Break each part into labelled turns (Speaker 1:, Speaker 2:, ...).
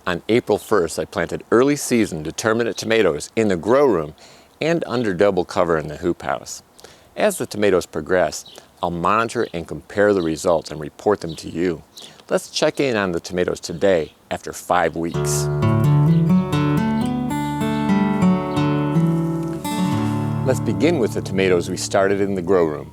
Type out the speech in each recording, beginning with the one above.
Speaker 1: On April 1st, I planted early season determinate tomatoes in the grow room and under double cover in the hoop house. As the tomatoes progress, I'll monitor and compare the results and report them to you. Let's check in on the tomatoes today after 5 weeks. Let's begin with the tomatoes we started in the grow room.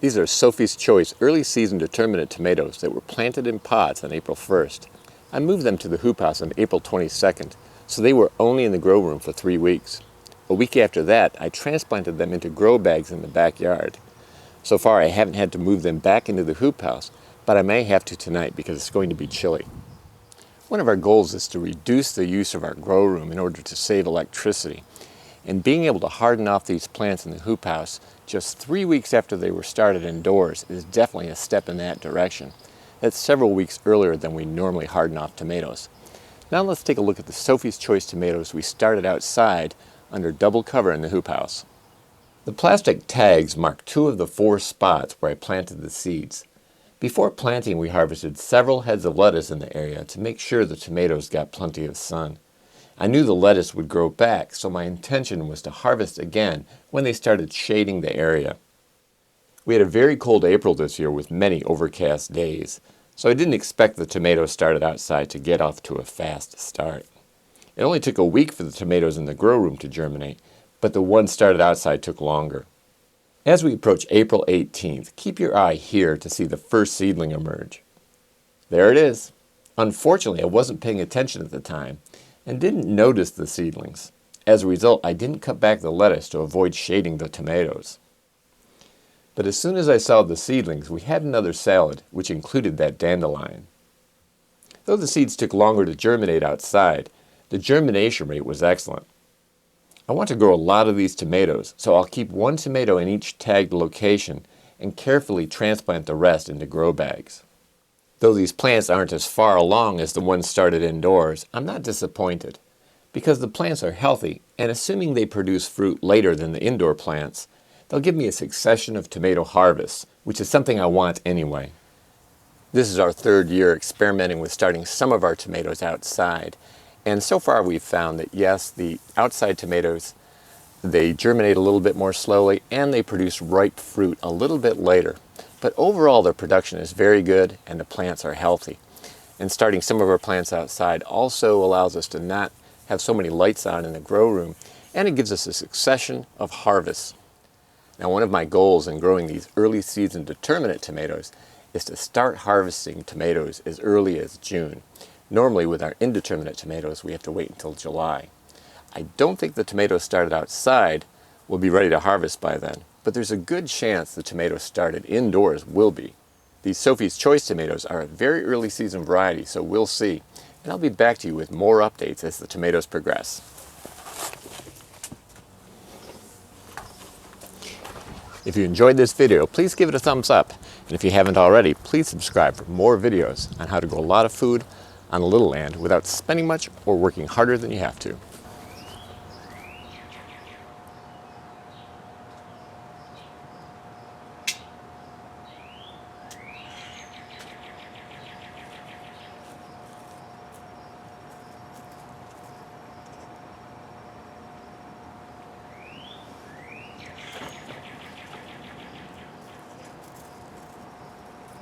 Speaker 1: These are Sophie's Choice early season determinate tomatoes that were planted in pots on April 1st. I moved them to the hoop house on April 22nd, so they were only in the grow room for 3 weeks. A week after that, I transplanted them into grow bags in the backyard. So far, I haven't had to move them back into the hoop house, but I may have to tonight because it's going to be chilly. One of our goals is to reduce the use of our grow room in order to save electricity. And being able to harden off these plants in the hoop house just 3 weeks after they were started indoors is definitely a step in that direction. That's several weeks earlier than we normally harden off tomatoes. Now let's take a look at the Sophie's Choice tomatoes we started outside under double cover in the hoop house. The plastic tags mark 2 of the 4 spots where I planted the seeds. Before planting, we harvested several heads of lettuce in the area to make sure the tomatoes got plenty of sun. I knew the lettuce would grow back, so my intention was to harvest again when they started shading the area. We had a very cold April this year with many overcast days, so I didn't expect the tomatoes started outside to get off to a fast start. It only took a week for the tomatoes in the grow room to germinate, but the ones started outside took longer. As we approach April 18th, keep your eye here to see the first seedling emerge. There it is. Unfortunately, I wasn't paying attention at the time and didn't notice the seedlings. As a result, I didn't cut back the lettuce to avoid shading the tomatoes. But as soon as I saw the seedlings, we had another salad, which included that dandelion. Though the seeds took longer to germinate outside, the germination rate was excellent. I want to grow a lot of these tomatoes, so I'll keep 1 tomato in each tagged location and carefully transplant the rest into grow bags. Though these plants aren't as far along as the ones started indoors, I'm not disappointed. Because the plants are healthy, and assuming they produce fruit later than the indoor plants, they'll give me a succession of tomato harvests, which is something I want anyway. This is our 3rd year experimenting with starting some of our tomatoes outside. And so far we've found that yes, the outside tomatoes, they germinate a little bit more slowly and they produce ripe fruit a little bit later. But overall their production is very good and the plants are healthy. And starting some of our plants outside also allows us to not have so many lights on in the grow room, and it gives us a succession of harvests. Now, one of my goals in growing these early season determinate tomatoes is to start harvesting tomatoes as early as June. Normally with our indeterminate tomatoes we have to wait until July. I don't think the tomatoes started outside will be ready to harvest by then, but there's a good chance the tomatoes started indoors will be. These Sophie's Choice tomatoes are a very early season variety, so we'll see. And I'll be back to you with more updates as the tomatoes progress. If you enjoyed this video, please give it a thumbs up. And if you haven't already, please subscribe for more videos on how to grow a lot of food on a little land without spending much or working harder than you have to.